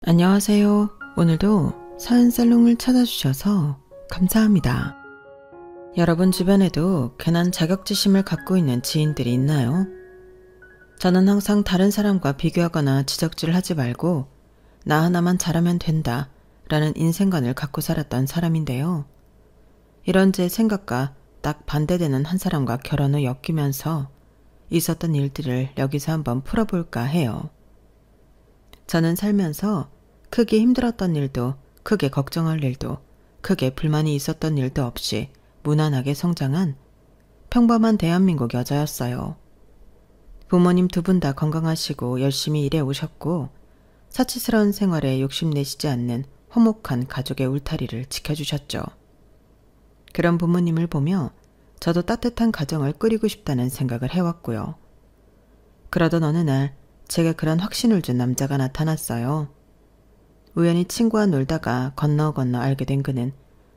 안녕하세요. 오늘도 사연살롱을 찾아주셔서 감사합니다. 여러분 주변에도 괜한 자격지심을 갖고 있는 지인들이 있나요? 저는 항상 다른 사람과 비교하거나 지적질을 하지 말고 나 하나만 잘하면 된다 라는 인생관을 갖고 살았던 사람인데요. 이런 제 생각과 딱 반대되는 한 사람과 결혼 후 엮이면서 있었던 일들을 여기서 한번 풀어볼까 해요. 저는 살면서 크게 힘들었던 일도, 크게 걱정할 일도, 크게 불만이 있었던 일도 없이 무난하게 성장한 평범한 대한민국 여자였어요. 부모님 두 분 다 건강하시고 열심히 일해 오셨고 사치스러운 생활에 욕심내시지 않는 화목한 가족의 울타리를 지켜주셨죠. 그런 부모님을 보며 저도 따뜻한 가정을 꾸리고 싶다는 생각을 해왔고요. 그러던 어느 날 제게 그런 확신을 준 남자가 나타났어요. 우연히 친구와 놀다가 건너 알게 된 그는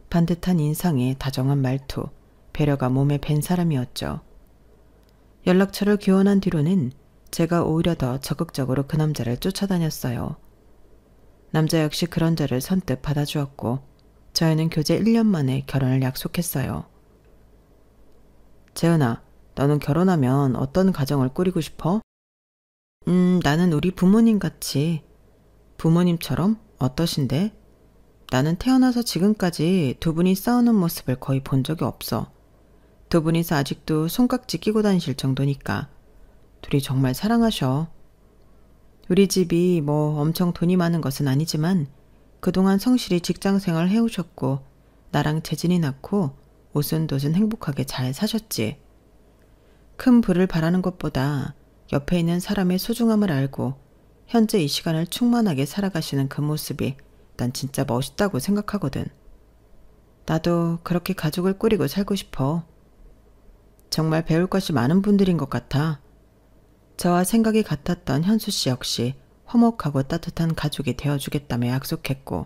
반듯한 인상에 다정한 말투, 배려가 몸에 밴 사람이었죠. 연락처를 교환한 뒤로는 제가 오히려 더 적극적으로 그 남자를 쫓아다녔어요. 남자 역시 그런 저를 선뜻 받아주었고 저희는 교제 1년 만에 결혼을 약속했어요. 재은아, 너는 결혼하면 어떤 가정을 꾸리고 싶어? 나는 우리 부모님 같이. 부모님처럼? 어떠신데? 나는 태어나서 지금까지 두 분이 싸우는 모습을 거의 본 적이 없어. 두 분이서 아직도 손깍지 끼고 다니실 정도니까. 둘이 정말 사랑하셔. 우리 집이 뭐 엄청 돈이 많은 것은 아니지만 그동안 성실히 직장생활 해오셨고 나랑 재진이 낳고 오순도순 행복하게 잘 사셨지. 큰 부를 바라는 것보다 옆에 있는 사람의 소중함을 알고 현재 이 시간을 충만하게 살아가시는 그 모습이 난 진짜 멋있다고 생각하거든. 나도 그렇게 가족을 꾸리고 살고 싶어. 정말 배울 것이 많은 분들인 것 같아. 저와 생각이 같았던 현수 씨 역시 화목하고 따뜻한 가족이 되어주겠다며 약속했고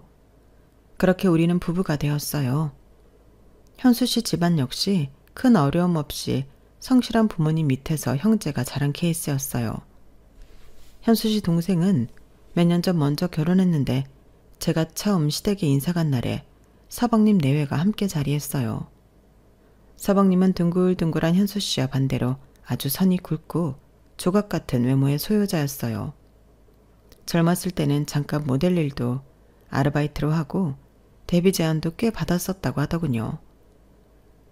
그렇게 우리는 부부가 되었어요. 현수 씨 집안 역시 큰 어려움 없이 성실한 부모님 밑에서 형제가 자란 케이스였어요. 현수 씨 동생은 몇 년 전 먼저 결혼했는데 제가 처음 시댁에 인사 간 날에 서방님 내외가 함께 자리했어요. 서방님은 둥글둥글한 현수 씨와 반대로 아주 선이 굵고 조각 같은 외모의 소유자였어요. 젊었을 때는 잠깐 모델 일도 아르바이트로 하고 데뷔 제안도 꽤 받았었다고 하더군요.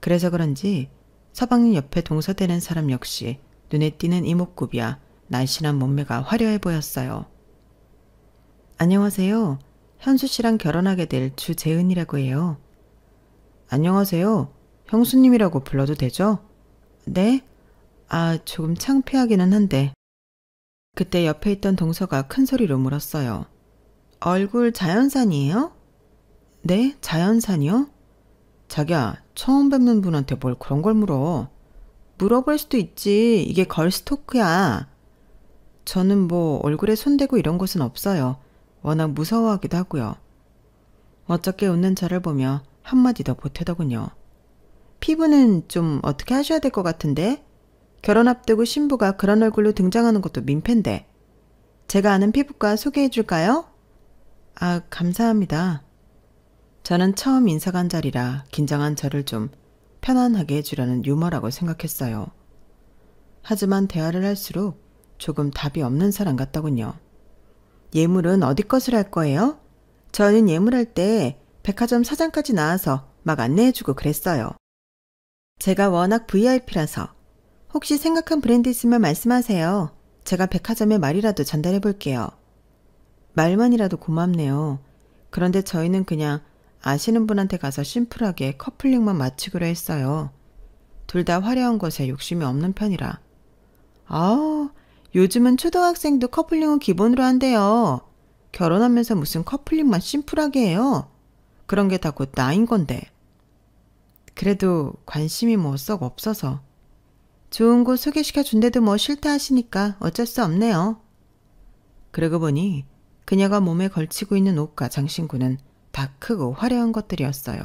그래서 그런지 서방님 옆에 동서되는 사람 역시 눈에 띄는 이목구비와 날씬한 몸매가 화려해 보였어요. 안녕하세요. 현수 씨랑 결혼하게 될 주재은이라고 해요. 안녕하세요. 형수님이라고 불러도 되죠? 네? 조금 창피하기는 한데. 그때 옆에 있던 동서가 큰 소리로 물었어요. 얼굴 자연산이에요? 네? 자연산이요? 자기야, 처음 뵙는 분한테 뭘 그런 걸 물어. 물어볼 수도 있지. 이게 걸스토크야. 저는 뭐 얼굴에 손대고 이런 것은 없어요. 워낙 무서워하기도 하고요. 어쩌게 웃는 저를 보며 한마디 더 보태더군요. 피부는 좀 어떻게 하셔야 될 것 같은데? 결혼 앞두고 신부가 그런 얼굴로 등장하는 것도 민폐인데. 제가 아는 피부과 소개해 줄까요? 감사합니다. 저는 처음 인사 간 자리라 긴장한 저를 좀 편안하게 해주려는 유머라고 생각했어요. 하지만 대화를 할수록 조금 답이 없는 사람 같더군요. 예물은 어디 것을 할 거예요? 저는 예물할 때 백화점 사장까지 나와서 막 안내해주고 그랬어요. 제가 워낙 VIP라서 혹시 생각한 브랜드 있으면 말씀하세요. 제가 백화점에 말이라도 전달해 볼게요. 말만이라도 고맙네요. 그런데 저희는 그냥 아시는 분한테 가서 심플하게 커플링만 맞추기로 했어요. 둘 다 화려한 것에 욕심이 없는 편이라. 요즘은 초등학생도 커플링은 기본으로 한대요. 결혼하면서 무슨 커플링만 심플하게 해요. 그런 게 다 곧 나인 건데. 그래도 관심이 뭐 썩 없어서. 좋은 곳 소개시켜 준데도 뭐 싫다 하시니까 어쩔 수 없네요. 그러고 보니 그녀가 몸에 걸치고 있는 옷과 장신구는 다 크고 화려한 것들이었어요.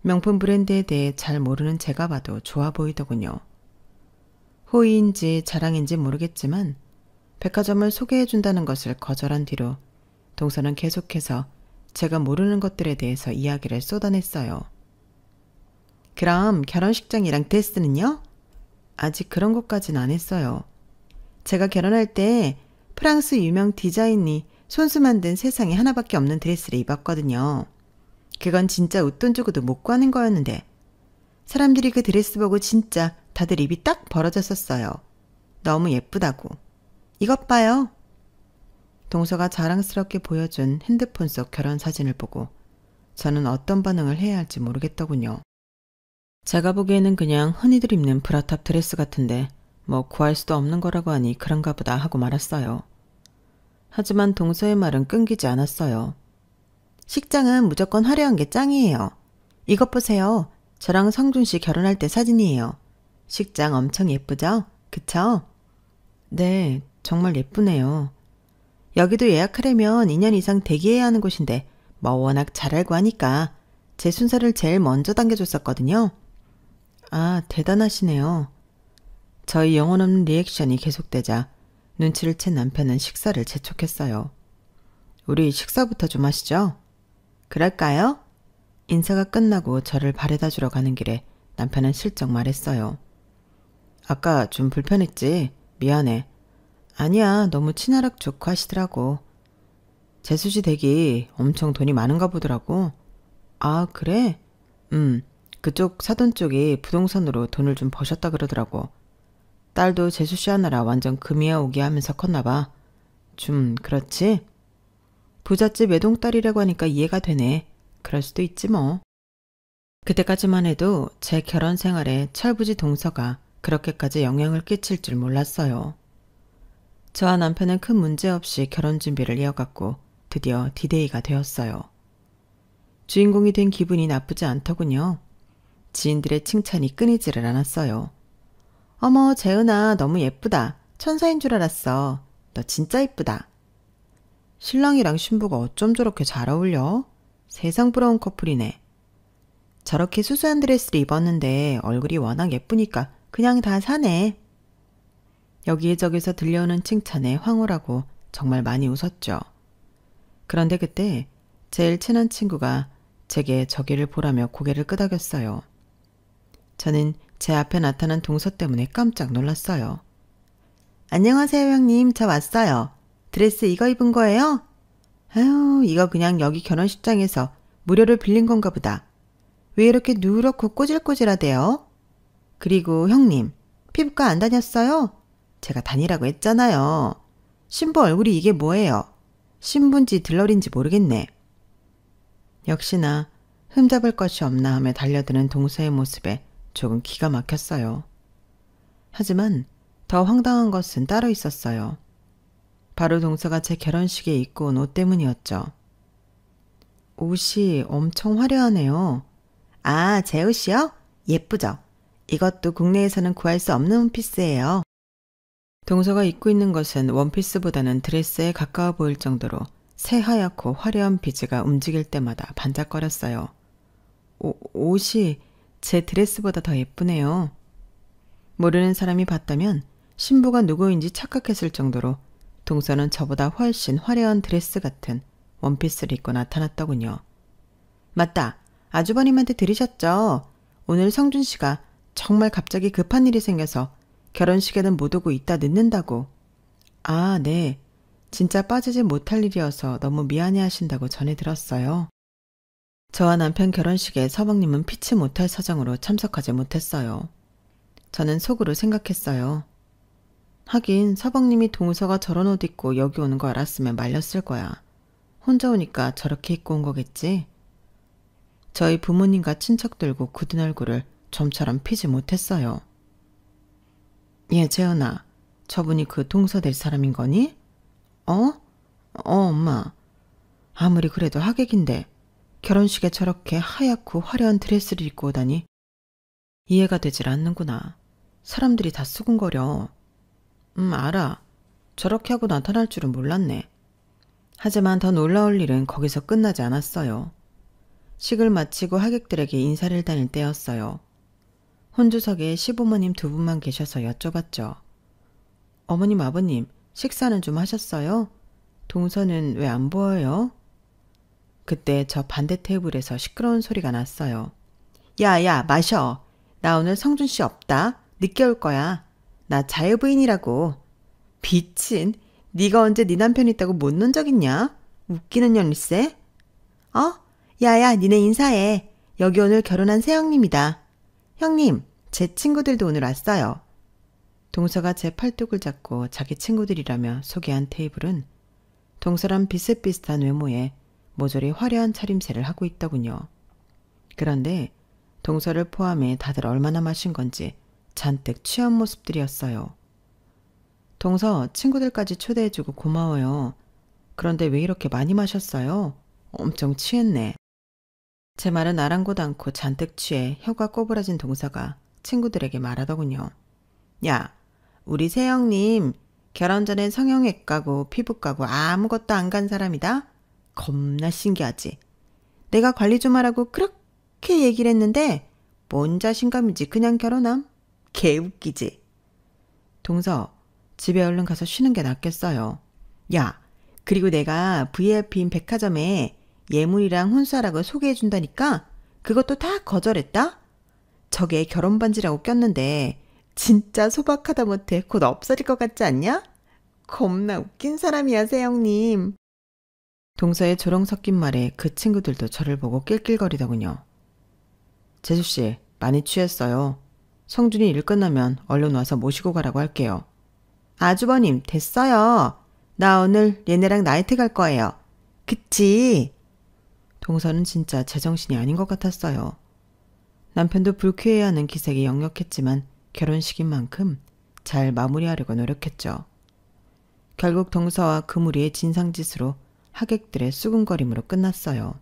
명품 브랜드에 대해 잘 모르는 제가 봐도 좋아 보이더군요. 호의인지 자랑인지 모르겠지만 백화점을 소개해준다는 것을 거절한 뒤로 동서는 계속해서 제가 모르는 것들에 대해서 이야기를 쏟아냈어요. 그럼 결혼식장이랑 드레스는요? 아직 그런 것까진 안 했어요. 제가 결혼할 때 프랑스 유명 디자인이 손수 만든 세상에 하나밖에 없는 드레스를 입었거든요. 그건 진짜 웃돈 주고도 못 구하는 거였는데 사람들이 그 드레스 보고 진짜 다들 입이 딱 벌어졌었어요. 너무 예쁘다고. 이것 봐요. 동서가 자랑스럽게 보여준 핸드폰 속 결혼 사진을 보고 저는 어떤 반응을 해야 할지 모르겠더군요. 제가 보기에는 그냥 흔히들 입는 브라탑 드레스 같은데 뭐 구할 수도 없는 거라고 하니 그런가 보다 하고 말았어요. 하지만 동서의 말은 끊기지 않았어요. 식장은 무조건 화려한 게 짱이에요. 이것 보세요. 저랑 성준 씨 결혼할 때 사진이에요. 식장 엄청 예쁘죠? 그쵸? 네, 정말 예쁘네요. 여기도 예약하려면 2년 이상 대기해야 하는 곳인데 뭐 워낙 잘 알고 하니까 제 순서를 제일 먼저 당겨줬었거든요. 아, 대단하시네요. 저희 영혼 없는 리액션이 계속되자 눈치를 챈 남편은 식사를 재촉했어요. 우리 식사부터 좀 하시죠. 그럴까요? 인사가 끝나고 저를 바래다 주러 가는 길에 남편은 슬쩍 말했어요. 아까 좀 불편했지? 미안해. 아니야, 너무 친화력 좋고 하시더라고. 재수씨 댁이 엄청 돈이 많은가 보더라고. 아, 그래? 그쪽 사돈 쪽이 부동산으로 돈을 좀 버셨다 그러더라고. 딸도 재수씨 하느라 완전 금이야 오기 하면서 컸나봐. 좀 그렇지? 부잣집 외동딸이라고 하니까 이해가 되네. 그럴 수도 있지 뭐. 그때까지만 해도 제 결혼 생활에 철부지 동서가 그렇게까지 영향을 끼칠 줄 몰랐어요. 저와 남편은 큰 문제 없이 결혼 준비를 이어갔고 드디어 디데이가 되었어요. 주인공이 된 기분이 나쁘지 않더군요. 지인들의 칭찬이 끊이지를 않았어요. 어머, 재은아, 너무 예쁘다. 천사인 줄 알았어. 너 진짜 예쁘다. 신랑이랑 신부가 어쩜 저렇게 잘 어울려? 세상 부러운 커플이네. 저렇게 수수한 드레스를 입었는데 얼굴이 워낙 예쁘니까 그냥 다 사네. 여기저기서 들려오는 칭찬에 황홀하고 정말 많이 웃었죠. 그런데 그때 제일 친한 친구가 제게 저기를 보라며 고개를 끄덕였어요. 저는 제 앞에 나타난 동서 때문에 깜짝 놀랐어요. 안녕하세요 형님, 저 왔어요. 드레스 이거 입은 거예요? 아유, 이거 그냥 여기 결혼식장에서 무료로 빌린 건가 보다. 왜 이렇게 누렇고 꼬질꼬질하대요? 그리고 형님, 피부과 안 다녔어요? 제가 다니라고 했잖아요. 신부 얼굴이 이게 뭐예요? 신부인지 들러리인지 모르겠네. 역시나 흠잡을 것이 없나 하며 달려드는 동서의 모습에 조금 기가 막혔어요. 하지만 더 황당한 것은 따로 있었어요. 바로 동서가 제 결혼식에 입고 온 옷 때문이었죠. 옷이 엄청 화려하네요. 아, 제 옷이요? 예쁘죠? 이것도 국내에서는 구할 수 없는 원피스예요. 동서가 입고 있는 것은 원피스보다는 드레스에 가까워 보일 정도로 새하얗고 화려한 비즈가 움직일 때마다 반짝거렸어요. 옷이 제 드레스보다 더 예쁘네요. 모르는 사람이 봤다면 신부가 누구인지 착각했을 정도로 동서는 저보다 훨씬 화려한 드레스 같은 원피스를 입고 나타났더군요. 맞다. 아주버님한테 들으셨죠? 오늘 성준 씨가 정말 갑자기 급한 일이 생겨서 결혼식에는 못 오고 있다 늦는다고. 아, 네. 진짜 빠지지 못할 일이어서 너무 미안해 하신다고 전해 들었어요. 저와 남편 결혼식에 서방님은 피치 못할 사정으로 참석하지 못했어요. 저는 속으로 생각했어요. 하긴 서방님이 동서가 저런 옷 입고 여기 오는 거 알았으면 말렸을 거야. 혼자 오니까 저렇게 입고 온 거겠지. 저희 부모님과 친척들고 굳은 얼굴을 좀처럼 피지 못했어요. 예, 재은아. 저분이 그 동서 될 사람인 거니? 엄마. 아무리 그래도 하객인데 결혼식에 저렇게 하얗고 화려한 드레스를 입고 오다니 이해가 되질 않는구나. 사람들이 다 수군거려. 알아. 저렇게 하고 나타날 줄은 몰랐네. 하지만 더 놀라울 일은 거기서 끝나지 않았어요. 식을 마치고 하객들에게 인사를 다닐 때였어요. 혼주석에 시부모님 두 분만 계셔서 여쭤봤죠. 어머님, 아버님, 식사는 좀 하셨어요? 동서는 왜 안 보여요? 그때 저 반대 테이블에서 시끄러운 소리가 났어요. 야야, 마셔. 나 오늘 성준 씨 없다. 늦게 올 거야. 나 자유부인이라고. 미친. 네가 언제 네 남편 있다고 못 논 적 있냐? 웃기는 년일세. 어? 야야, 니네 인사해. 여기 오늘 결혼한 새형님이다. 형님, 제 친구들도 오늘 왔어요. 동서가 제 팔뚝을 잡고 자기 친구들이라며 소개한 테이블은 동서랑 비슷비슷한 외모에 모조리 화려한 차림새를 하고 있더군요. 그런데 동서를 포함해 다들 얼마나 마신 건지 잔뜩 취한 모습들이었어요. 동서, 친구들까지 초대해주고 고마워요. 그런데 왜 이렇게 많이 마셨어요? 엄청 취했네. 제 말은 아랑곳 않고 잔뜩 취해 혀가 꼬부라진 동서가 친구들에게 말하더군요. 야, 우리 새형님 결혼 전에 성형외과 가고 피부과 가고 아무것도 안 간 사람이다? 겁나 신기하지? 내가 관리 좀 하라고 그렇게 얘기를 했는데 뭔 자신감인지 그냥 결혼함? 개 웃기지? 동서, 집에 얼른 가서 쉬는 게 낫겠어요. 야, 그리고 내가 VIP인 백화점에 예물이랑 혼수하라고 소개해준다니까 그것도 다 거절했다? 저게 결혼 반지라고 꼈는데 진짜 소박하다 못해 곧 없어질 것 같지 않냐? 겁나 웃긴 사람이야, 새형님. 동서의 조롱 섞인 말에 그 친구들도 저를 보고 낄낄거리더군요. 재수씨, 많이 취했어요. 성준이 일 끝나면 얼른 와서 모시고 가라고 할게요. 아주버님, 됐어요. 나 오늘 얘네랑 나이트 갈 거예요. 그치? 동서는 진짜 제정신이 아닌 것 같았어요. 남편도 불쾌해하는 기색이 역력했지만 결혼식인 만큼 잘 마무리하려고 노력했죠. 결국 동서와 그 무리의 진상짓으로 하객들의 수군거림으로 끝났어요.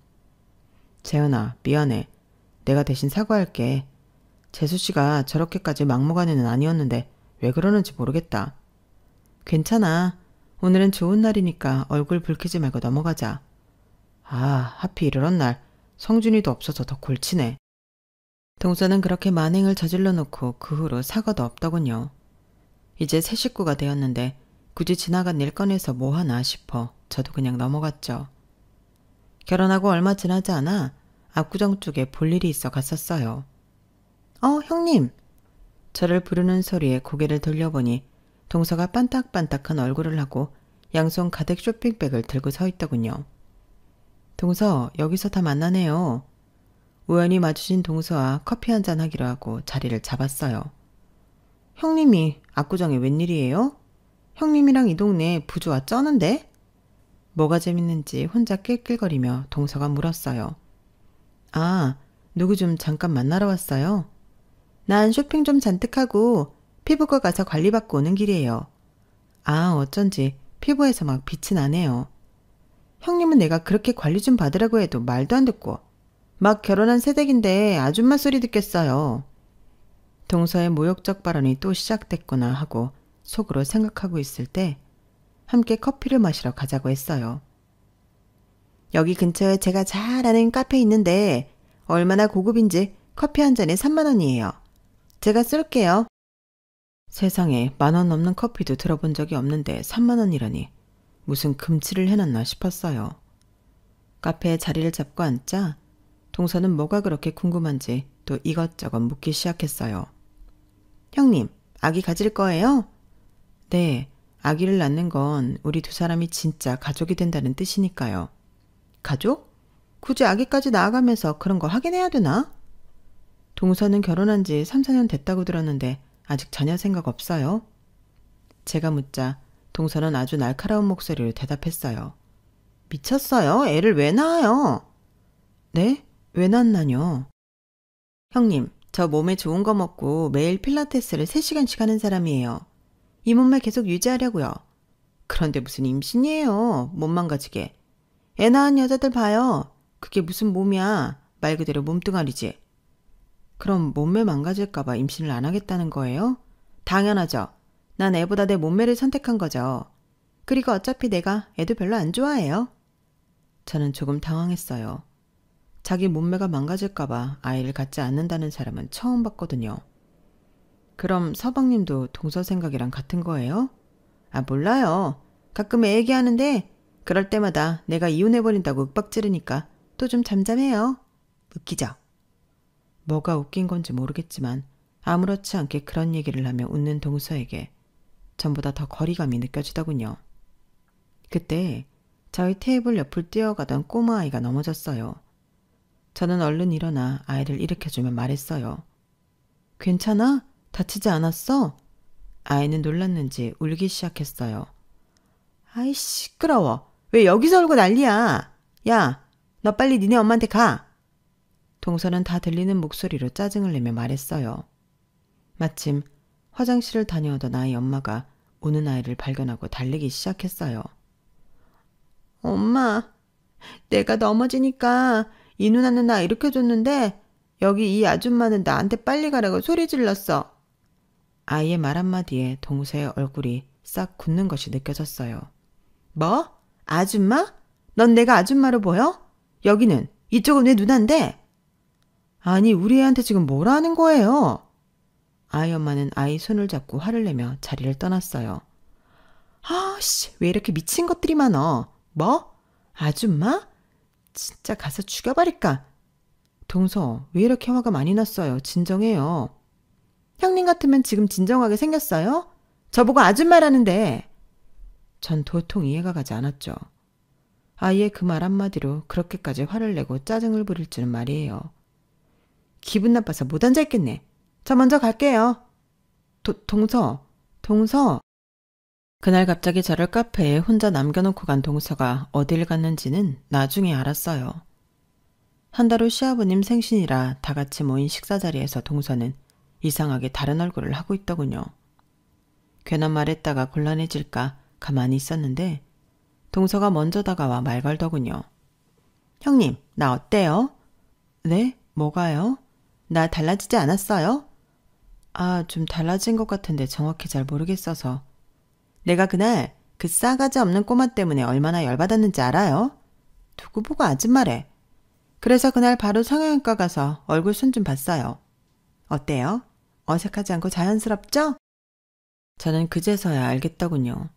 재현아, 미안해. 내가 대신 사과할게. 재수씨가 저렇게까지 막무가내는 아니었는데 왜 그러는지 모르겠다. 괜찮아. 오늘은 좋은 날이니까 얼굴 붉히지 말고 넘어가자. 아, 하필 이런 날 성준이도 없어서 더 골치네. 동서는 그렇게 만행을 저질러 놓고 그 후로 사과도 없더군요. 이제 새 식구가 되었는데 굳이 지나간 일 꺼내서 뭐 하나 싶어 저도 그냥 넘어갔죠. 결혼하고 얼마 지나지 않아 압구정 쪽에 볼 일이 있어 갔었어요. 형님. 저를 부르는 소리에 고개를 돌려보니 동서가 반딱반딱한 얼굴을 하고 양손 가득 쇼핑백을 들고 서 있더군요. 동서, 여기서 다 만나네요. 우연히 마주친 동서와 커피 한잔 하기로 하고 자리를 잡았어요. 형님이 압구정에 웬일이에요? 형님이랑 이 동네 부조와 쩌는데? 뭐가 재밌는지 혼자 낄낄거리며 동서가 물었어요. 아, 누구 좀 잠깐 만나러 왔어요? 난 쇼핑 좀 잔뜩 하고 피부과 가서 관리받고 오는 길이에요. 아, 어쩐지 피부에서 막 빛이 나네요. 형님은 내가 그렇게 관리 좀 받으라고 해도 말도 안 듣고 막 결혼한 새댁인데 아줌마 소리 듣겠어요. 동서의 모욕적 발언이 또 시작됐구나 하고 속으로 생각하고 있을 때 함께 커피를 마시러 가자고 했어요. 여기 근처에 제가 잘 아는 카페 있는데 얼마나 고급인지 커피 한 잔에 3만 원이에요. 제가 쏠게요. 세상에 10,000원 넘는 커피도 들어본 적이 없는데 3만 원이라니 무슨 금치를 해놨나 싶었어요. 카페에 자리를 잡고 앉자 동서는 뭐가 그렇게 궁금한지 또 이것저것 묻기 시작했어요. 형님, 아기 가질 거예요? 네, 아기를 낳는 건 우리 두 사람이 진짜 가족이 된다는 뜻이니까요. 가족? 굳이 아기까지 낳아가면서 그런 거 하긴 해야 되나? 동서는 결혼한 지 3, 4년 됐다고 들었는데 아직 자녀 생각 없어요? 제가 묻자 동서는 아주 날카로운 목소리로 대답했어요. 미쳤어요? 애를 왜 낳아요? 네? 왜 낳나요? 형님, 저 몸에 좋은 거 먹고 매일 필라테스를 3시간씩 하는 사람이에요. 이 몸매 계속 유지하려고요. 그런데 무슨 임신이에요. 몸 망가지게. 애 낳은 여자들 봐요. 그게 무슨 몸이야. 말 그대로 몸뚱아리지. 그럼 몸매 망가질까봐 임신을 안 하겠다는 거예요? 당연하죠. 난 애보다 내 몸매를 선택한 거죠. 그리고 어차피 내가 애도 별로 안 좋아해요. 저는 조금 당황했어요. 자기 몸매가 망가질까봐 아이를 갖지 않는다는 사람은 처음 봤거든요. 그럼 서방님도 동서 생각이랑 같은 거예요? 아, 몰라요. 가끔 애 얘기하는데 그럴 때마다 내가 이혼해버린다고 윽박 지르니까 또 좀 잠잠해요. 웃기죠? 뭐가 웃긴 건지 모르겠지만 아무렇지 않게 그런 얘기를 하며 웃는 동서에게 전보다 더 거리감이 느껴지더군요. 그때 저희 테이블 옆을 뛰어가던 꼬마아이가 넘어졌어요. 저는 얼른 일어나 아이를 일으켜주며 말했어요. 괜찮아? 다치지 않았어? 아이는 놀랐는지 울기 시작했어요. 아이 시끄러워. 왜 여기서 울고 난리야? 야, 너 빨리 니네 엄마한테 가. 동서는 다 들리는 목소리로 짜증을 내며 말했어요. 마침 화장실을 다녀오던 아이 엄마가 우는 아이를 발견하고 달리기 시작했어요. 엄마, 내가 넘어지니까 이 누나는 나 일으켜줬는데 여기 이 아줌마는 나한테 빨리 가라고 소리 질렀어. 아이의 말 한마디에 동서의 얼굴이 싹 굳는 것이 느껴졌어요. 뭐? 아줌마? 넌 내가 아줌마로 보여? 여기는 이쪽은 왜 누난데? 아니 우리 애한테 지금 뭐라 하는 거예요? 아이 엄마는 아이 손을 잡고 화를 내며 자리를 떠났어요. 아씨 왜 이렇게 미친 것들이 많어? 뭐? 아줌마? 진짜 가서 죽여버릴까? 동서 왜 이렇게 화가 많이 났어요? 진정해요. 형님 같으면 지금 진정하게 생겼어요? 저보고 아줌마라는데. 전 도통 이해가 가지 않았죠. 아이의 그 말 한마디로 그렇게까지 화를 내고 짜증을 부릴 줄은 말이에요. 기분 나빠서 못 앉아있겠네. 저 먼저 갈게요. 동서. 그날 갑자기 저를 카페에 혼자 남겨놓고 간 동서가 어딜 갔는지는 나중에 알았어요. 한 달 후 시아버님 생신이라 다 같이 모인 식사 자리에서 동서는 이상하게 다른 얼굴을 하고 있더군요. 괜한 말했다가 곤란해질까 가만히 있었는데 동서가 먼저 다가와 말 걸더군요. 형님, 나 어때요? 네? 뭐가요? 나 달라지지 않았어요? 아, 좀 달라진 것 같은데 정확히 잘 모르겠어서. 내가 그날 그 싸가지 없는 꼬마 때문에 얼마나 열받았는지 알아요? 누구 보고 아줌마래. 그래서 그날 바로 성형외과 가서 얼굴 손 좀 봤어요. 어때요? 어색하지 않고 자연스럽죠? 저는 그제서야 알겠더군요.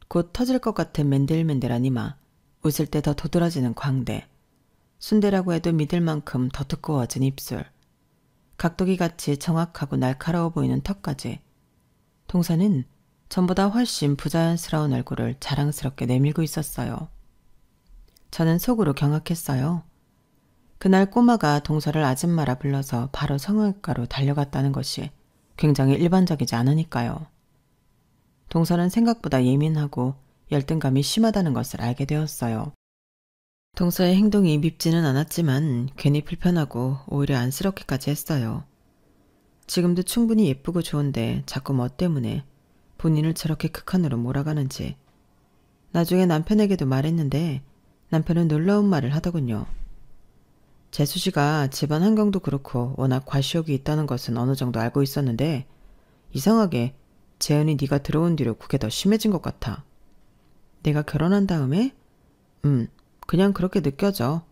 곧 터질 것 같은 맨들맨들한 이마, 웃을 때 더 도드라지는 광대, 순대라고 해도 믿을 만큼 더 두꺼워진 입술, 각도기같이 정확하고 날카로워 보이는 턱까지. 동서는 전보다 훨씬 부자연스러운 얼굴을 자랑스럽게 내밀고 있었어요. 저는 속으로 경악했어요. 그날 꼬마가 동서를 아줌마라 불러서 바로 성형외과로 달려갔다는 것이 굉장히 일반적이지 않으니까요. 동서는 생각보다 예민하고 열등감이 심하다는 것을 알게 되었어요. 동서의 행동이 밉지는 않았지만 괜히 불편하고 오히려 안쓰럽기까지 했어요. 지금도 충분히 예쁘고 좋은데 자꾸 뭐 때문에 본인을 저렇게 극한으로 몰아가는지. 나중에 남편에게도 말했는데 남편은 놀라운 말을 하더군요. 재수 씨가 집안 환경도 그렇고 워낙 과시욕이 있다는 것은 어느 정도 알고 있었는데 이상하게 재현이 네가 들어온 뒤로 그게 더 심해진 것 같아. 내가 결혼한 다음에? 그냥 그렇게 느껴져.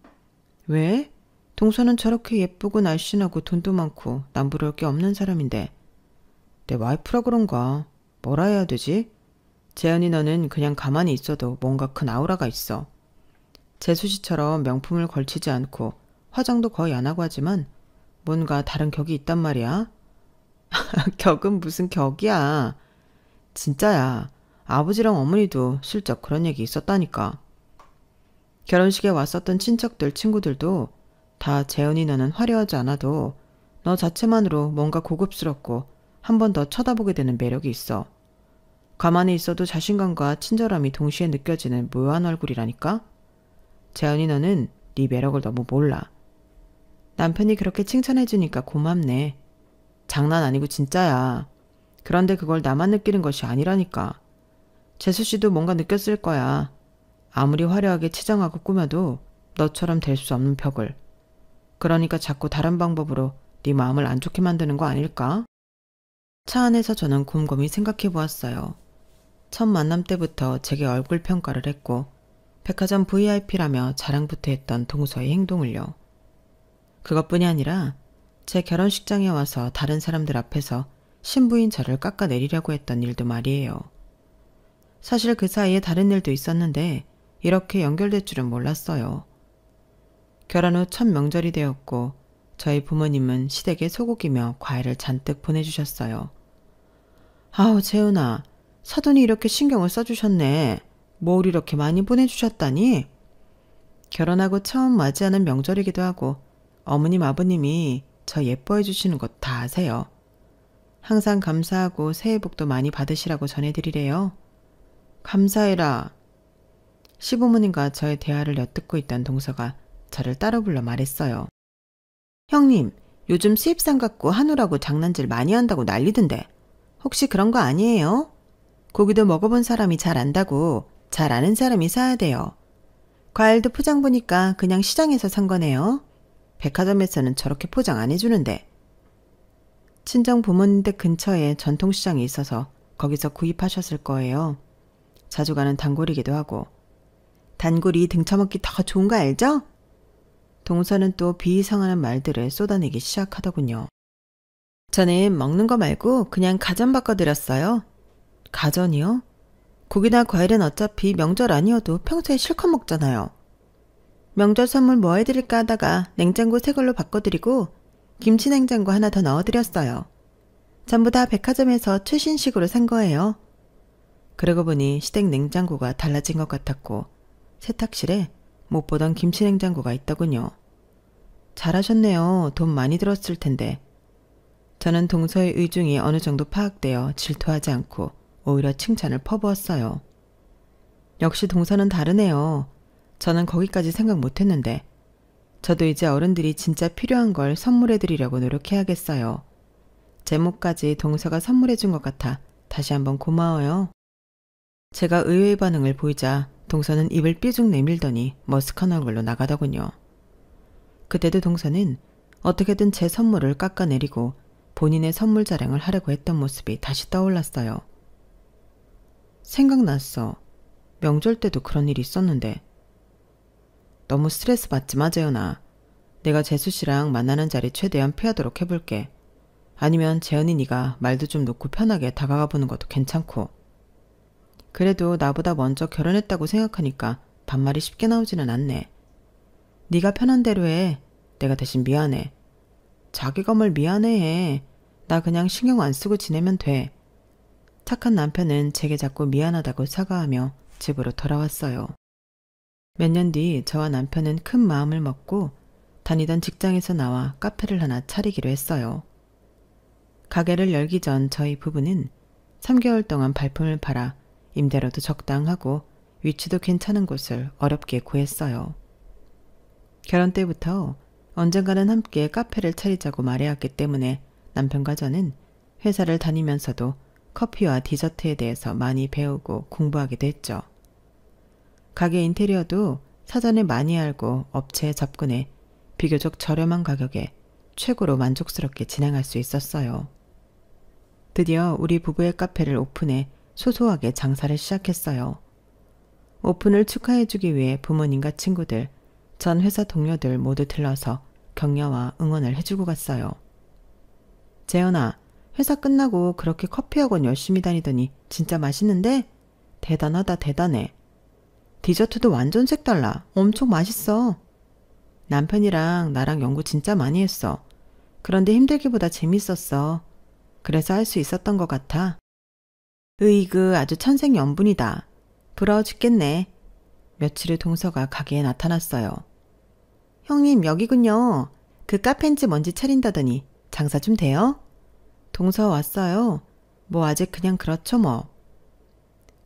왜? 동서는 저렇게 예쁘고 날씬하고 돈도 많고 남부러울 게 없는 사람인데. 내 와이프라 그런가. 뭐라 해야 되지? 재현이 너는 그냥 가만히 있어도 뭔가 큰 아우라가 있어. 재수 씨처럼 명품을 걸치지 않고 화장도 거의 안 하고 하지만 뭔가 다른 격이 있단 말이야. 격은 무슨 격이야. 진짜야. 아버지랑 어머니도 슬쩍 그런 얘기 있었다니까. 결혼식에 왔었던 친척들, 친구들도 다 재현이 너는 화려하지 않아도 너 자체만으로 뭔가 고급스럽고 한 번 더 쳐다보게 되는 매력이 있어. 가만히 있어도 자신감과 친절함이 동시에 느껴지는 묘한 얼굴이라니까? 재현이 너는 네 매력을 너무 몰라. 남편이 그렇게 칭찬해주니까 고맙네. 장난 아니고 진짜야. 그런데 그걸 나만 느끼는 것이 아니라니까. 재수씨도 뭔가 느꼈을 거야. 아무리 화려하게 치장하고 꾸며도 너처럼 될 수 없는 벽을. 그러니까 자꾸 다른 방법으로 네 마음을 안 좋게 만드는 거 아닐까? 차 안에서 저는 곰곰이 생각해 보았어요. 첫 만남 때부터 제게 얼굴 평가를 했고 백화점 VIP라며 자랑부터 했던 동서의 행동을요. 그것뿐이 아니라 제 결혼식장에 와서 다른 사람들 앞에서 신부인 저를 깎아내리려고 했던 일도 말이에요. 사실 그 사이에 다른 일도 있었는데 이렇게 연결될 줄은 몰랐어요. 결혼 후 첫 명절이 되었고 저희 부모님은 시댁에 소고기며 과일을 잔뜩 보내주셨어요. 아우 재훈아, 사돈이 이렇게 신경을 써주셨네. 뭘 이렇게 많이 보내주셨다니? 결혼하고 처음 맞이하는 명절이기도 하고 어머님 아버님이 저 예뻐해 주시는 것 다 아세요. 항상 감사하고 새해 복도 많이 받으시라고 전해드리래요. 감사해라. 시부모님과 저의 대화를 엿듣고 있던 동서가 저를 따로 불러 말했어요. 형님, 요즘 수입산 갖고 한우라고 장난질 많이 한다고 난리던데 혹시 그런 거 아니에요? 고기도 먹어본 사람이 잘 안다고 잘 아는 사람이 사야 돼요. 과일도 포장 보니까 그냥 시장에서 산 거네요. 백화점에서는 저렇게 포장 안 해주는데. 친정 부모님 댁 근처에 전통시장이 있어서 거기서 구입하셨을 거예요. 자주 가는 단골이기도 하고. 단골이 등쳐먹기 더 좋은 거 알죠? 동서는 또 비이성하는 말들을 쏟아내기 시작하더군요. 저는 먹는 거 말고 그냥 가전 바꿔드렸어요. 가전이요? 고기나 과일은 어차피 명절 아니어도 평소에 실컷 먹잖아요. 명절 선물 뭐 해드릴까 하다가 냉장고 새 걸로 바꿔드리고 김치 냉장고 하나 더 넣어드렸어요. 전부 다 백화점에서 최신식으로 산 거예요. 그러고 보니 시댁 냉장고가 달라진 것 같았고 세탁실에 못 보던 김치 냉장고가 있더군요. 잘하셨네요. 돈 많이 들었을 텐데. 저는 동서의 의중이 어느 정도 파악되어 질투하지 않고 오히려 칭찬을 퍼부었어요. 역시 동서는 다르네요. 저는 거기까지 생각 못했는데 저도 이제 어른들이 진짜 필요한 걸 선물해드리려고 노력해야겠어요. 제목까지 동서가 선물해준 것 같아 다시 한번 고마워요. 제가 의외의 반응을 보이자 동서는 입을 삐죽 내밀더니 머쓱한 얼굴로 나가더군요. 그때도 동서는 어떻게든 제 선물을 깎아내리고 본인의 선물 자랑을 하려고 했던 모습이 다시 떠올랐어요. 생각났어. 명절 때도 그런 일이 있었는데. 너무 스트레스 받지 마, 재현아. 내가 재수 씨랑 만나는 자리 최대한 피하도록 해볼게. 아니면 재현이 네가 말도 좀 놓고 편하게 다가가 보는 것도 괜찮고. 그래도 나보다 먼저 결혼했다고 생각하니까 반말이 쉽게 나오지는 않네. 네가 편한 대로 해. 내가 대신 미안해. 자기가 뭘 미안해해. 나 그냥 신경 안 쓰고 지내면 돼. 착한 남편은 제게 자꾸 미안하다고 사과하며 집으로 돌아왔어요. 몇 년 뒤 저와 남편은 큰 마음을 먹고 다니던 직장에서 나와 카페를 하나 차리기로 했어요. 가게를 열기 전 저희 부부는 3개월 동안 발품을 팔아 임대료도 적당하고 위치도 괜찮은 곳을 어렵게 구했어요. 결혼 때부터 언젠가는 함께 카페를 차리자고 말해왔기 때문에 남편과 저는 회사를 다니면서도 커피와 디저트에 대해서 많이 배우고 공부하기도 했죠. 가게 인테리어도 사전에 많이 알고 업체에 접근해 비교적 저렴한 가격에 최고로 만족스럽게 진행할 수 있었어요. 드디어 우리 부부의 카페를 오픈해 소소하게 장사를 시작했어요. 오픈을 축하해주기 위해 부모님과 친구들, 전 회사 동료들 모두 들러서 격려와 응원을 해주고 갔어요. 재현아, 회사 끝나고 그렇게 커피학원 열심히 다니더니 진짜 맛있는데? 대단하다, 대단해. 디저트도 완전 색달라. 엄청 맛있어. 남편이랑 나랑 연구 진짜 많이 했어. 그런데 힘들기보다 재밌었어. 그래서 할 수 있었던 것 같아. 으이그 아주 천생연분이다. 부러워 죽겠네. 며칠 후 동서가 가게에 나타났어요. 형님 여기군요. 그 카페인지 뭔지 차린다더니 장사 좀 돼요? 동서 왔어요. 뭐 아직 그냥 그렇죠 뭐.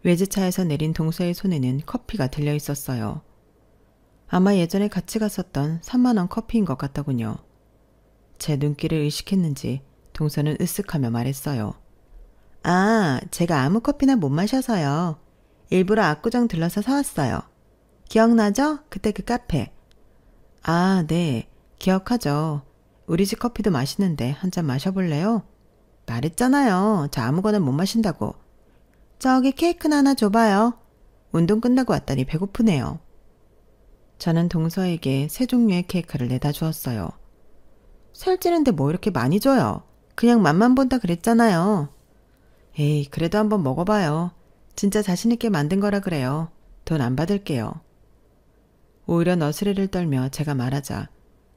외제차에서 내린 동서의 손에는 커피가 들려 있었어요. 아마 예전에 같이 갔었던 3만 원 커피인 것 같더군요. 제 눈길을 의식했는지 동서는 으쓱하며 말했어요. 아, 제가 아무 커피나 못 마셔서요. 일부러 압구정 들러서 사왔어요. 기억나죠? 그때 그 카페. 아, 네. 기억하죠. 우리 집 커피도 맛있는데 한 잔 마셔볼래요? 말했잖아요. 저 아무거나 못 마신다고. 저기 케이크나 하나 줘봐요. 운동 끝나고 왔더니 배고프네요. 저는 동서에게 세 종류의 케이크를 내다 주었어요. 살찌는데 뭐 이렇게 많이 줘요? 그냥 맛만 본다 그랬잖아요. 에이, 그래도 한번 먹어봐요. 진짜 자신있게 만든 거라 그래요. 돈 안 받을게요. 오히려 너스레를 떨며 제가 말하자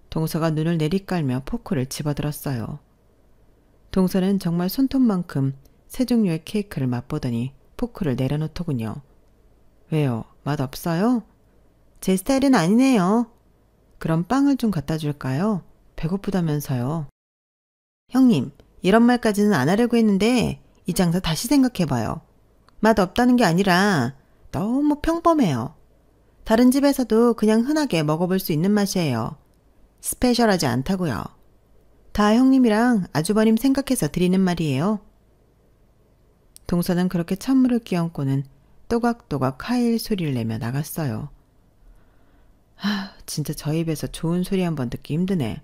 동서가 눈을 내리깔며 포크를 집어들었어요. 동서는 정말 손톱만큼 세 종류의 케이크를 맛보더니 포크를 내려놓더군요. 왜요? 맛 없어요? 제 스타일은 아니네요. 그럼 빵을 좀 갖다 줄까요? 배고프다면서요. 형님, 이런 말까지는 안 하려고 했는데 이 장사 다시 생각해봐요. 맛 없다는 게 아니라 너무 평범해요. 다른 집에서도 그냥 흔하게 먹어볼 수 있는 맛이에요. 스페셜하지 않다고요. 다 형님이랑 아주버님 생각해서 드리는 말이에요. 동서는 그렇게 찬물을 끼얹고는 또각또각 하일 소리를 내며 나갔어요. 진짜 저 입에서 좋은 소리 한번 듣기 힘드네.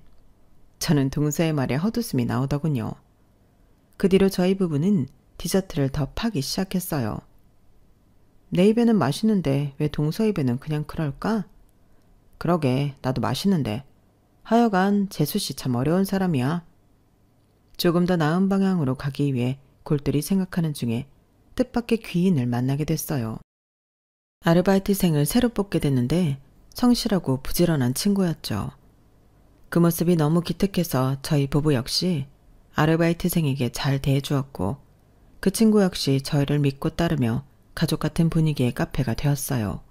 저는 동서의 말에 헛웃음이 나오더군요. 그 뒤로 저희 부부는 디저트를 더 파기 시작했어요. 내 입에는 맛있는데 왜 동서 입에는 그냥 그럴까? 그러게, 나도 맛있는데. 하여간 재수씨 참 어려운 사람이야. 조금 더 나은 방향으로 가기 위해 골똘히 생각하는 중에 뜻밖의 귀인을 만나게 됐어요. 아르바이트생을 새로 뽑게 됐는데 성실하고 부지런한 친구였죠. 그 모습이 너무 기특해서 저희 부부 역시 아르바이트생에게 잘 대해주었고 그 친구 역시 저희를 믿고 따르며 가족 같은 분위기의 카페가 되었어요.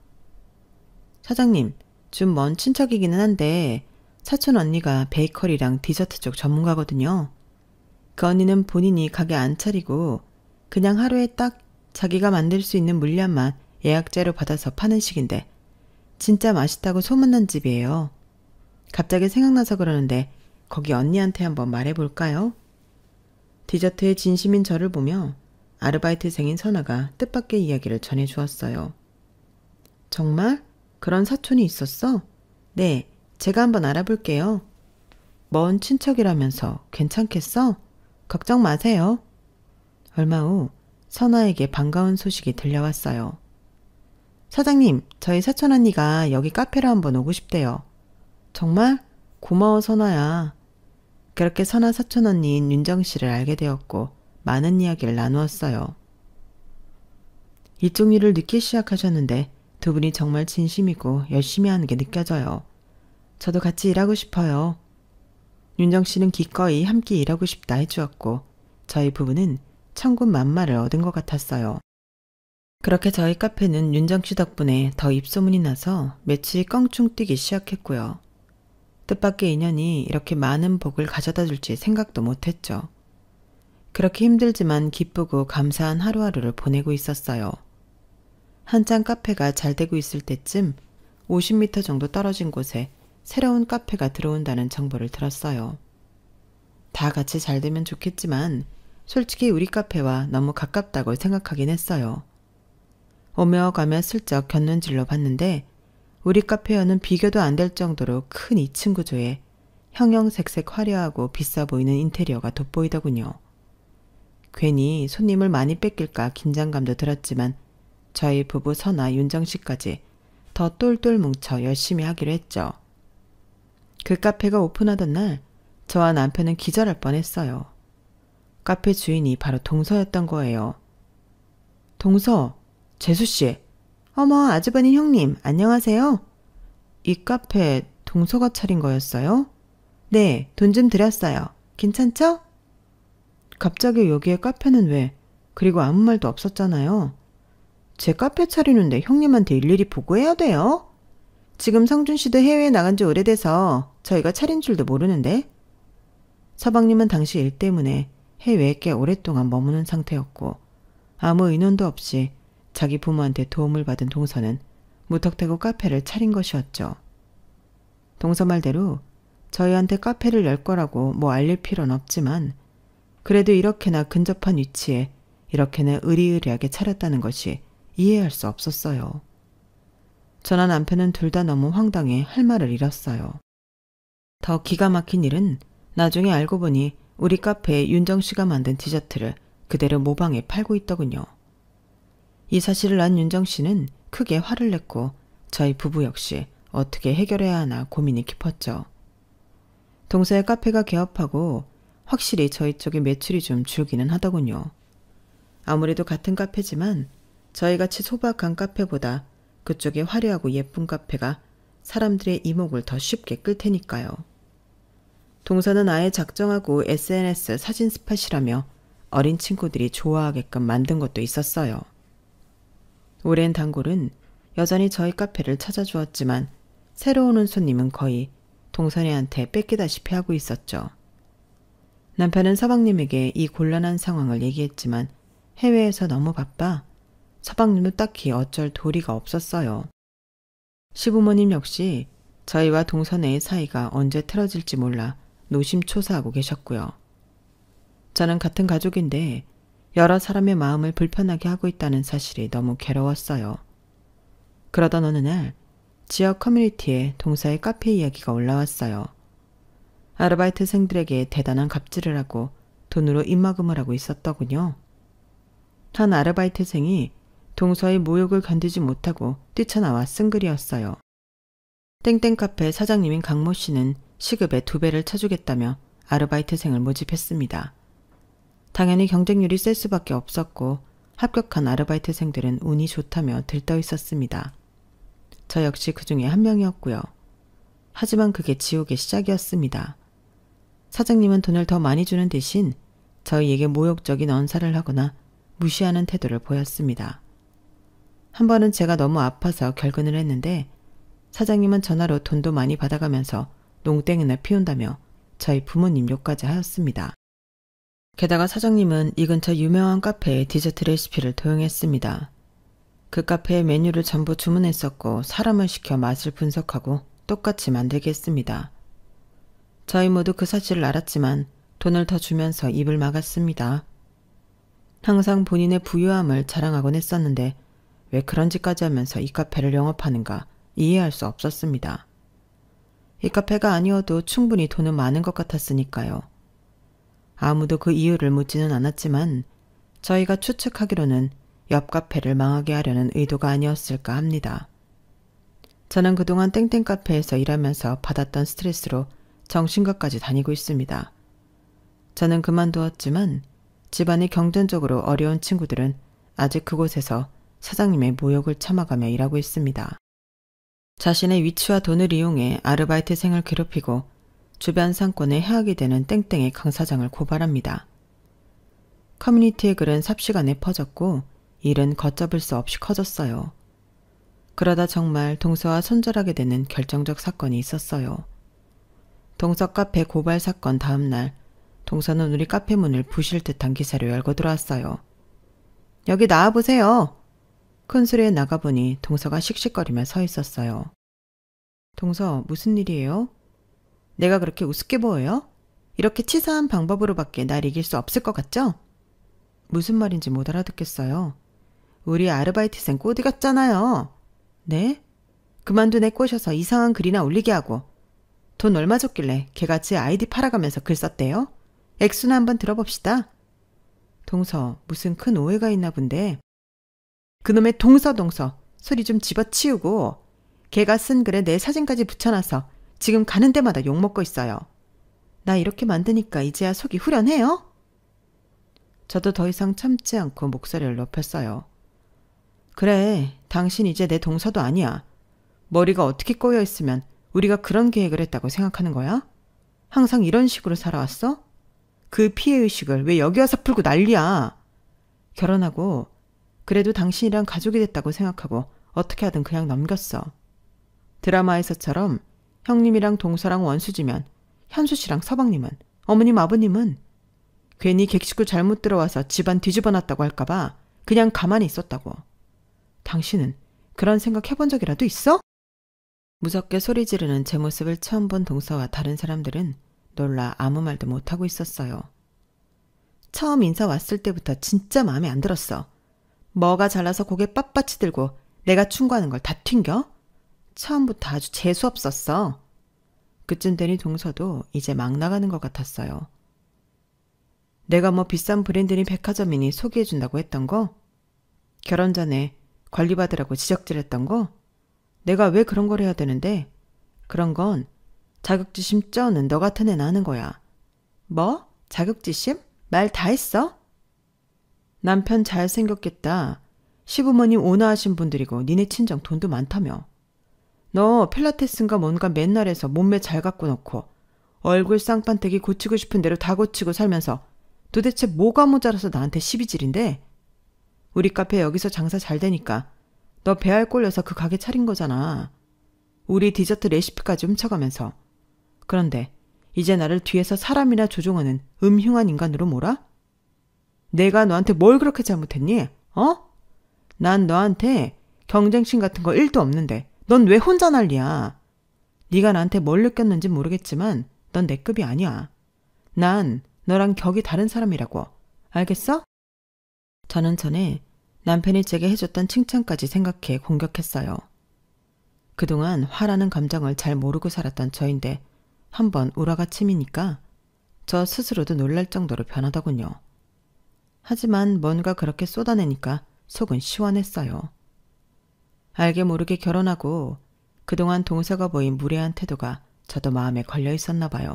사장님, 좀 먼 친척이기는 한데 사촌 언니가 베이커리랑 디저트 쪽 전문가거든요. 그 언니는 본인이 가게 안 차리고 그냥 하루에 딱 자기가 만들 수 있는 물량만 예약제로 받아서 파는 식인데 진짜 맛있다고 소문난 집이에요. 갑자기 생각나서 그러는데 거기 언니한테 한번 말해볼까요? 디저트에 진심인 저를 보며 아르바이트생인 선아가 뜻밖의 이야기를 전해주었어요. 정말? 그런 사촌이 있었어? 네, 제가 한번 알아볼게요. 먼 친척이라면서 괜찮겠어? 걱정 마세요. 얼마 후 선아에게 반가운 소식이 들려왔어요. 사장님, 저희 사촌 언니가 여기 카페로 한번 오고 싶대요. 정말? 고마워 선아야. 그렇게 선아 사촌 언니인 윤정 씨를 알게 되었고 많은 이야기를 나누었어요. 이쪽 일을 늦게 시작하셨는데 두 분이 정말 진심이고 열심히 하는 게 느껴져요. 저도 같이 일하고 싶어요. 윤정 씨는 기꺼이 함께 일하고 싶다 해주었고 저희 부부는 천군만마를 얻은 것 같았어요. 그렇게 저희 카페는 윤정 씨 덕분에 더 입소문이 나서 며칠이 껑충 뛰기 시작했고요. 뜻밖의 인연이 이렇게 많은 복을 가져다 줄지 생각도 못했죠. 그렇게 힘들지만 기쁘고 감사한 하루하루를 보내고 있었어요. 한창 카페가 잘 되고 있을 때쯤 50m 정도 떨어진 곳에 새로운 카페가 들어온다는 정보를 들었어요. 다 같이 잘 되면 좋겠지만 솔직히 우리 카페와 너무 가깝다고 생각하긴 했어요. 오며 가며 슬쩍 곁눈질로 봤는데 우리 카페와는 비교도 안 될 정도로 큰 2층 구조에 형형색색 화려하고 비싸 보이는 인테리어가 돋보이더군요. 괜히 손님을 많이 뺏길까 긴장감도 들었지만 저희 부부 선아 윤정 씨까지 더 똘똘 뭉쳐 열심히 하기로 했죠. 그 카페가 오픈하던 날 저와 남편은 기절할 뻔했어요. 카페 주인이 바로 동서였던 거예요. 동서, 재수씨. 어머, 아주버님 형님, 안녕하세요. 이 카페 동서가 차린 거였어요? 네, 돈 좀 드렸어요. 괜찮죠? 갑자기 여기에 카페는 왜? 그리고 아무 말도 없었잖아요. 제 카페 차리는데 형님한테 일일이 보고해야 돼요? 지금 성준 씨도 해외에 나간 지 오래돼서 저희가 차린 줄도 모르는데. 서방님은 당시 일 때문에 해외에 꽤 오랫동안 머무는 상태였고 아무 인원도 없이 자기 부모한테 도움을 받은 동서는 무턱대고 카페를 차린 것이었죠. 동서 말대로 저희한테 카페를 열 거라고 뭐 알릴 필요는 없지만 그래도 이렇게나 근접한 위치에 이렇게나 의리의리하게 차렸다는 것이 이해할 수 없었어요. 저나 남편은 둘 다 너무 황당해 할 말을 잃었어요. 더 기가 막힌 일은 나중에 알고 보니 우리 카페에 윤정 씨가 만든 디저트를 그대로 모방해 팔고 있더군요. 이 사실을 안 윤정 씨는 크게 화를 냈고 저희 부부 역시 어떻게 해결해야 하나 고민이 깊었죠. 동서의 카페가 개업하고 확실히 저희 쪽에 매출이 좀 줄기는 하더군요. 아무래도 같은 카페지만 저희같이 소박한 카페보다 그쪽에 화려하고 예쁜 카페가 사람들의 이목을 더 쉽게 끌 테니까요. 동서는 아예 작정하고 SNS 사진 스팟이라며 어린 친구들이 좋아하게끔 만든 것도 있었어요. 오랜 단골은 여전히 저희 카페를 찾아주었지만 새로 오는 손님은 거의 동선이한테 뺏기다시피 하고 있었죠. 남편은 서방님에게 이 곤란한 상황을 얘기했지만 해외에서 너무 바빠 서방님도 딱히 어쩔 도리가 없었어요. 시부모님 역시 저희와 동선의 사이가 언제 틀어질지 몰라 노심초사하고 계셨고요. 저는 같은 가족인데 여러 사람의 마음을 불편하게 하고 있다는 사실이 너무 괴로웠어요. 그러던 어느 날 지역 커뮤니티에 동서의 카페 이야기가 올라왔어요. 아르바이트생들에게 대단한 갑질을 하고 돈으로 입막음을 하고 있었더군요. 한 아르바이트생이 동서의 모욕을 견디지 못하고 뛰쳐나와 쓴 글이었어요. 땡땡 카페 사장님인 강모 씨는 시급의 2배를 쳐주겠다며 아르바이트생을 모집했습니다. 당연히 경쟁률이 셀 수밖에 없었고 합격한 아르바이트생들은 운이 좋다며 들떠 있었습니다. 저 역시 그 중에 한 명이었고요. 하지만 그게 지옥의 시작이었습니다. 사장님은 돈을 더 많이 주는 대신 저희에게 모욕적인 언사를 하거나 무시하는 태도를 보였습니다. 한 번은 제가 너무 아파서 결근을 했는데 사장님은 전화로 돈도 많이 받아가면서 농땡이나 피운다며 저희 부모님 욕까지 하였습니다. 게다가 사장님은 이 근처 유명한 카페에 디저트 레시피를 도용했습니다. 그 카페의 메뉴를 전부 주문했었고 사람을 시켜 맛을 분석하고 똑같이 만들게 했습니다. 저희 모두 그 사실을 알았지만 돈을 더 주면서 입을 막았습니다. 항상 본인의 부유함을 자랑하곤 했었는데 왜 그런 짓까지 하면서 이 카페를 영업하는가 이해할 수 없었습니다. 이 카페가 아니어도 충분히 돈은 많은 것 같았으니까요. 아무도 그 이유를 묻지는 않았지만 저희가 추측하기로는 옆 카페를 망하게 하려는 의도가 아니었을까 합니다. 저는 그동안 땡땡 카페에서 일하면서 받았던 스트레스로 정신과까지 다니고 있습니다. 저는 그만두었지만 집안이 경제적으로 어려운 친구들은 아직 그곳에서 사장님의 모욕을 참아가며 일하고 있습니다. 자신의 위치와 돈을 이용해 아르바이트생을 괴롭히고 주변 상권에 해악이 되는 땡땡의 강 사장을 고발합니다. 커뮤니티의 글은 삽시간에 퍼졌고 일은 걷잡을 수 없이 커졌어요. 그러다 정말 동서와 손절하게 되는 결정적 사건이 있었어요. 동서 카페 고발 사건 다음 날 동서는 우리 카페 문을 부실 듯한 기세로 열고 들어왔어요. 여기 나와보세요. 큰 소리에 나가보니 동서가 씩씩거리며 서 있었어요. 동서, 무슨 일이에요? 내가 그렇게 우습게 보여요? 이렇게 치사한 방법으로밖에 날 이길 수 없을 것 같죠? 무슨 말인지 못 알아듣겠어요. 우리 아르바이트생 꼬디 같잖아요. 네? 그만둔 애 꼬셔서 이상한 글이나 올리게 하고 돈 얼마 줬길래 걔가 제 아이디 팔아가면서 글 썼대요? 액수나 한번 들어봅시다. 동서, 무슨 큰 오해가 있나 본데. 그놈의 동서 소리 좀 집어치우고 걔가 쓴 글에 내 사진까지 붙여놔서 지금 가는 데마다 욕먹고 있어요. 나 이렇게 만드니까 이제야 속이 후련해요? 저도 더 이상 참지 않고 목소리를 높였어요. 그래, 당신 이제 내 동서도 아니야. 머리가 어떻게 꼬여있으면 우리가 그런 계획을 했다고 생각하는 거야? 항상 이런 식으로 살아왔어? 그 피해의식을 왜 여기 와서 풀고 난리야? 결혼하고 그래도 당신이랑 가족이 됐다고 생각하고 어떻게 하든 그냥 넘겼어. 드라마에서처럼 형님이랑 동서랑 원수지면 현수 씨랑 서방님은, 어머님 아버님은 괜히 객식구 잘못 들어와서 집안 뒤집어 놨다고 할까봐 그냥 가만히 있었다고. 당신은 그런 생각 해본 적이라도 있어? 무섭게 소리 지르는 제 모습을 처음 본 동서와 다른 사람들은 놀라 아무 말도 못하고 있었어요. 처음 인사 왔을 때부터 진짜 마음에 안 들었어. 뭐가 잘나서 고개 빳빳이 들고 내가 충고하는 걸 다 튕겨? 처음부터 아주 재수없었어. 그쯤 되니 동서도 이제 막 나가는 것 같았어요. 내가 뭐 비싼 브랜드니 백화점이니 소개해준다고 했던 거? 결혼 전에 관리받으라고 지적질했던 거? 내가 왜 그런 걸 해야 되는데? 그런 건 자격지심 쩌는 너 같은 애는 아는 거야. 뭐? 자격지심? 말 다 했어? 남편 잘생겼겠다. 시부모님 온화하신 분들이고 니네 친정 돈도 많다며. 너 필라테스인가 뭔가 맨날 해서 몸매 잘 갖고 놓고 얼굴 쌍판대기 고치고 싶은 대로 다 고치고 살면서 도대체 뭐가 모자라서 나한테 시비질인데? 우리 카페 여기서 장사 잘 되니까 너 배알 꼴려서 그 가게 차린 거잖아. 우리 디저트 레시피까지 훔쳐가면서. 그런데 이제 나를 뒤에서 사람이나 조종하는 음흉한 인간으로 몰아? 내가 너한테 뭘 그렇게 잘못했니? 난 너한테 경쟁심 같은 거 1도 없는데 넌 왜 혼자 난리야? 네가 나한테 뭘 느꼈는지 모르겠지만 넌 내 급이 아니야. 난 너랑 격이 다른 사람이라고. 알겠어? 저는 전에 남편이 제게 해줬던 칭찬까지 생각해 공격했어요. 그동안 화라는 감정을 잘 모르고 살았던 저인데 한번 우라가 치미니까 저 스스로도 놀랄 정도로 변하더군요. 하지만 뭔가 그렇게 쏟아내니까 속은 시원했어요. 알게 모르게 결혼하고 그동안 동서가 보인 무례한 태도가 저도 마음에 걸려 있었나 봐요.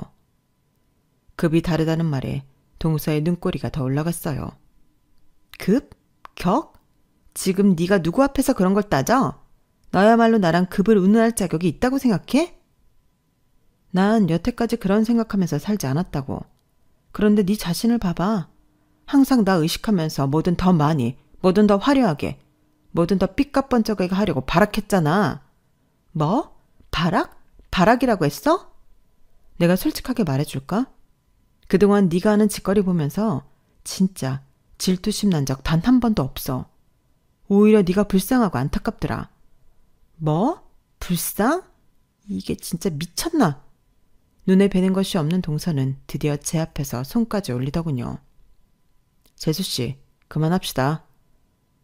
급이 다르다는 말에 동서의 눈꼬리가 더 올라갔어요. 급? 격? 지금 네가 누구 앞에서 그런 걸 따져? 너야말로 나랑 급을 운운할 자격이 있다고 생각해? 난 여태까지 그런 생각하면서 살지 않았다고. 그런데 네 자신을 봐봐. 항상 나 의식하면서 뭐든 더 많이, 뭐든 더 화려하게, 뭐든 더 삐까뻔쩍하게 하려고 발악했잖아. 뭐? 발악? 발악이라고 했어? 내가 솔직하게 말해줄까? 그동안 네가 하는 짓거리 보면서 진짜 질투심 난 적 단 한 번도 없어. 오히려 네가 불쌍하고 안타깝더라. 뭐? 불쌍? 이게 진짜 미쳤나? 눈에 뵈는 것이 없는 동서는 드디어 제 앞에서 손까지 올리더군요. 재수씨, 그만합시다.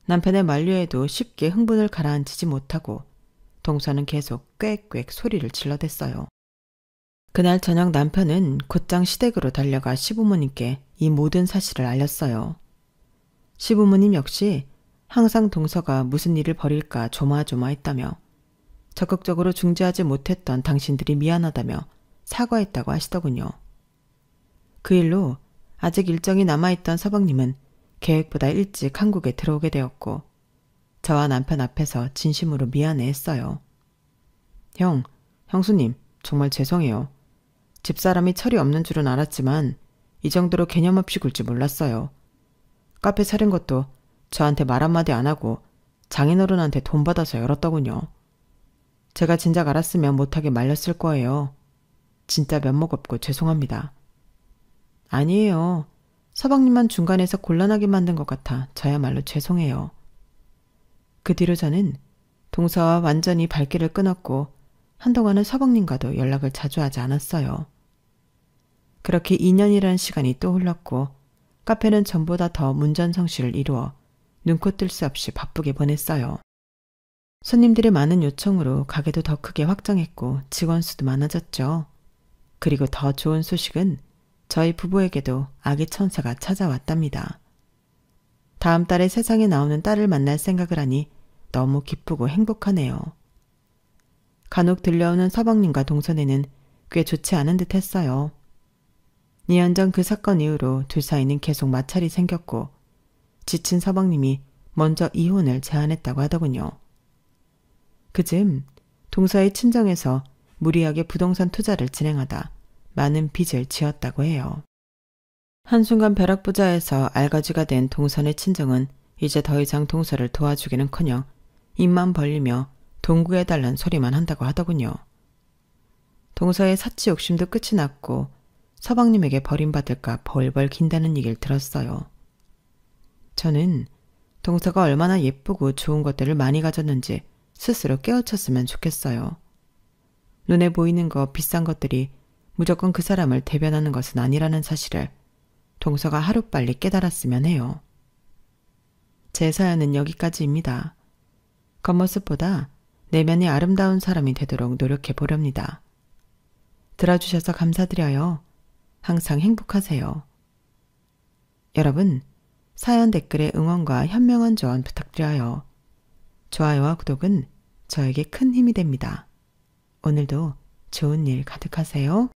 남편의 만류에도 쉽게 흥분을 가라앉히지 못하고 동서는 계속 꽥꽥 소리를 질러댔어요. 그날 저녁 남편은 곧장 시댁으로 달려가 시부모님께 이 모든 사실을 알렸어요. 시부모님 역시 항상 동서가 무슨 일을 벌일까 조마조마했다며 적극적으로 중재하지 못했던 당신들이 미안하다며 사과했다고 하시더군요. 그 일로 아직 일정이 남아있던 서방님은 계획보다 일찍 한국에 들어오게 되었고 저와 남편 앞에서 진심으로 미안해했어요. 형수님 정말 죄송해요. 집사람이 철이 없는 줄은 알았지만 이 정도로 개념 없이 굴 줄 몰랐어요. 카페 차린 것도 저한테 말 한마디 안 하고 장인어른한테 돈 받아서 열었더군요. 제가 진작 알았으면 못하게 말렸을 거예요. 진짜 면목 없고 죄송합니다. 아니에요. 서방님만 중간에서 곤란하게 만든 것 같아 저야말로 죄송해요. 그 뒤로 저는 동서와 완전히 발길을 끊었고 한동안은 서방님과도 연락을 자주 하지 않았어요. 그렇게 2년이라는 시간이 또 흘렀고 카페는 전보다 더 문전성시를 이루어 눈코 뜰 새 없이 바쁘게 보냈어요. 손님들의 많은 요청으로 가게도 더 크게 확장했고 직원 수도 많아졌죠. 그리고 더 좋은 소식은 저희 부부에게도 아기 천사가 찾아왔답니다. 다음 달에 세상에 나오는 딸을 만날 생각을 하니 너무 기쁘고 행복하네요. 간혹 들려오는 서방님과 동선에는 꽤 좋지 않은 듯 했어요. 2년 전 그 사건 이후로 둘 사이는 계속 마찰이 생겼고 지친 서방님이 먼저 이혼을 제안했다고 하더군요. 그즈음 동서의 친정에서 무리하게 부동산 투자를 진행하다 많은 빚을 지었다고 해요. 한순간 벼락부자에서 알거지가 된 동선의 친정은 이제 더 이상 동서를 도와주기는커녕 입만 벌리며 돈 구해달란 소리만 한다고 하더군요. 동서의 사치 욕심도 끝이 났고 서방님에게 버림받을까 벌벌 긴다는 얘기를 들었어요. 저는 동서가 얼마나 예쁘고 좋은 것들을 많이 가졌는지 스스로 깨우쳤으면 좋겠어요. 눈에 보이는 거 비싼 것들이 무조건 그 사람을 대변하는 것은 아니라는 사실을 동서가 하루빨리 깨달았으면 해요. 제 사연은 여기까지입니다. 겉모습보다 내면이 아름다운 사람이 되도록 노력해 보렵니다. 들어주셔서 감사드려요. 항상 행복하세요. 여러분, 사연 댓글에 응원과 현명한 조언 부탁드려요. 좋아요와 구독은 저에게 큰 힘이 됩니다. 오늘도 좋은 일 가득하세요.